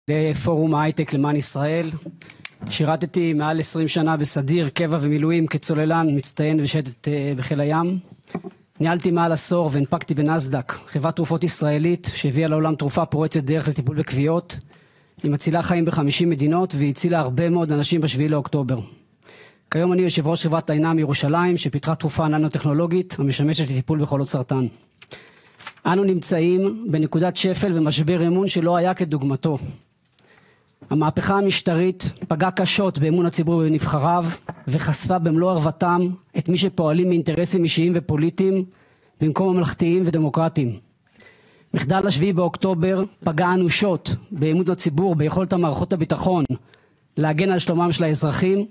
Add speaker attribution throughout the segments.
Speaker 1: לפורום ההייטק למען ישראל. שירתתי מעל 20 שנה בסדיר, קבע ומילואים כצוללן מצטיין בשייטת בחיל הים. ניהלתי מעל עשור והנפקתי בנסדק, חברת תרופות ישראלית שהביאה לעולם תרופה פורצת דרך לטיפול בכוויות. היא מצילה חיים ב50 מדינות והצילה הרבה מאוד אנשים ב7 לאוקטובר. כיום אני יושב ראש חברת עינם מירושלים שפיתחה תרופה ננו-טכנולוגית המשמשת לטיפול בחולות סרטן. אנו נמצאים בנקודת שפל ומשבר אמון שלא היה כדוגמתו. המהפכה המשטרית פגעה קשות באמון הציבור בנבחריו וחשפה במלוא ערוותם את מי שפועלים מאינטרסים אישיים ופוליטיים במקום ממלכתיים ודמוקרטיים. מחדל 7 באוקטובר פגע אנושות באמון הציבור ביכולת המערכות הביטחון להגן על שלומם של האזרחים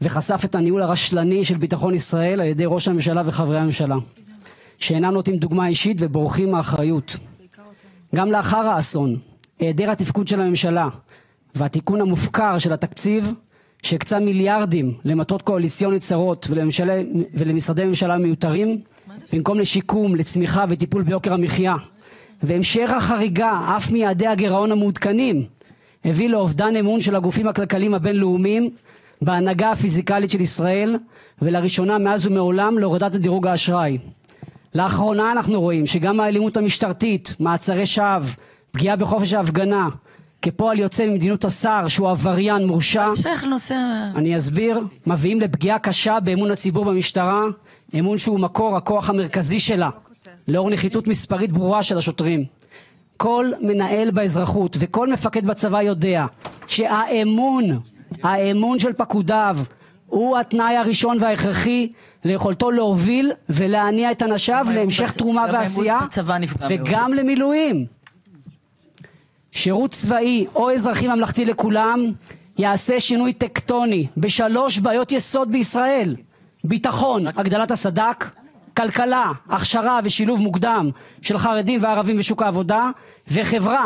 Speaker 1: וחשף את הניהול הרשלני של ביטחון ישראל על ידי ראש הממשלה וחברי הממשלה שאינם נותנים דוגמה אישית ובורחים מהאחריות. גם לאחר האסון, היעדר התפקוד של הממשלה והתיקון המופקר של התקציב שהקצה מיליארדים למטרות קואליציונית צרות ולמשרדי ממשלה מיותרים במקום לשיקום, לצמיחה וטיפול ביוקר המחיה, והמשך החריגה אף מיעדי הגירעון המעודכנים הביא לאובדן אמון של הגופים הכלכליים הבינלאומיים בהנהגה הפיזיקלית של ישראל, ולראשונה מאז ומעולם להורדת דירוג האשראי. לאחרונה אנחנו רואים שגם האלימות המשטרתית, מעצרי שווא, פגיעה בחופש ההפגנה, כפועל יוצא ממדיניות השר שהוא עבריין מורשע, אני אסביר, מביאים לפגיעה קשה באמון הציבור במשטרה, אמון שהוא מקור הכוח המרכזי שלה, לאור נחיתות מספרית ברורה של השוטרים. כל מנהל באזרחות וכל מפקד בצבא יודע שהאמון של פקודיו הוא התנאי הראשון וההכרחי ליכולתו להוביל ולהניע את אנשיו להמשך תרומה ועשייה וגם למילואים. שירות צבאי או אזרחי ממלכתי לכולם יעשה שינוי טקטוני בשלוש בעיות יסוד בישראל: ביטחון, הגדלת הסד"כ, כלכלה, הכשרה ושילוב מוקדם של חרדים וערבים בשוק העבודה, וחברה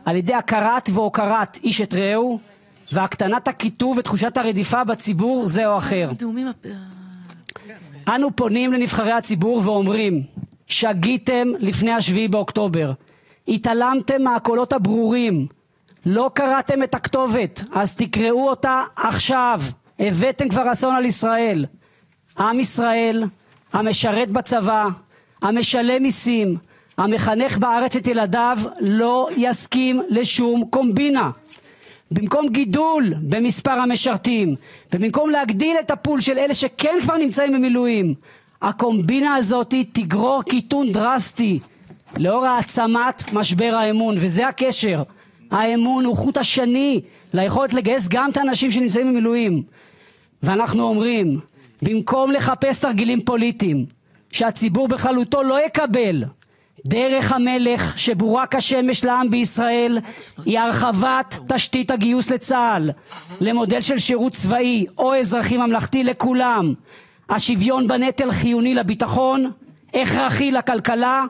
Speaker 1: על ידי הכרת והוקרת איש את רעהו והקטנת הקיטוב ותחושת הרדיפה בציבור זה או אחר. אנו פונים לנבחרי הציבור ואומרים: שגיתם לפני 7 באוקטובר, התעלמתם מהקולות הברורים, לא קראתם את הכתובת, אז תקראו אותה עכשיו. הבאתם כבר אסון על ישראל. עם ישראל המשרת בצבא, המשלם מיסים, המחנך בארץ את ילדיו לא יסכים לשום קומבינה. במקום גידול במספר המשרתים ובמקום להגדיל את הפול של אלה שכן כבר נמצאים במילואים, הקומבינה הזאת תגרור קיטון דרסטי לאור העצמת משבר האמון. וזה הקשר. האמון הוא חוט השני ליכולת לגייס גם את האנשים שנמצאים במילואים. ואנחנו אומרים, במקום לחפש תרגילים פוליטיים שהציבור בכללותו לא יקבל, דרך המלך שברורה כשמש לעם בישראל היא הרחבת תשתית הגיוס לצה"ל למודל של שירות צבאי או אזרחי ממלכתי לכולם. השוויון בנטל חיוני לביטחון, הכרחי לכלכלה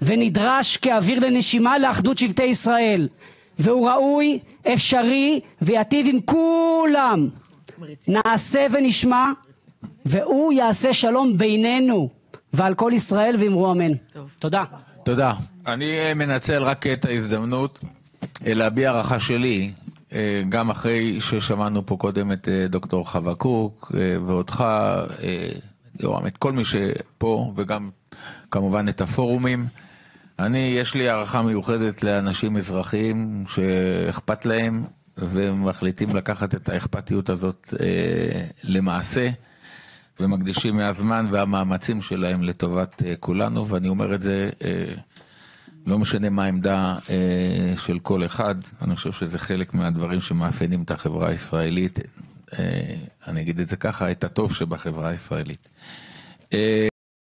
Speaker 1: ונדרש כאוויר לנשימה לאחדות שבטי ישראל, והוא ראוי, אפשרי ויטיב עם כולם. נעשה ונשמע והוא יעשה שלום בינינו ועל כל ישראל ואמרו אמן. תודה.
Speaker 2: תודה. אני מנצל רק את ההזדמנות להביע הערכה שלי, גם אחרי ששמענו פה קודם את דוקטור חווה קוק ואותך, יורם, את כל מי שפה וגם כמובן את הפורומים. יש לי הערכה מיוחדת לאנשים אזרחיים שאכפת להם ומחליטים לקחת את האכפתיות הזאת למעשה, ומקדישים מהזמן והמאמצים שלהם לטובת כולנו. ואני אומר את זה, לא משנה מה העמדה של כל אחד, אני חושב שזה חלק מהדברים שמאפיינים את החברה הישראלית, אני אגיד את זה ככה, את הטוב שבחברה הישראלית.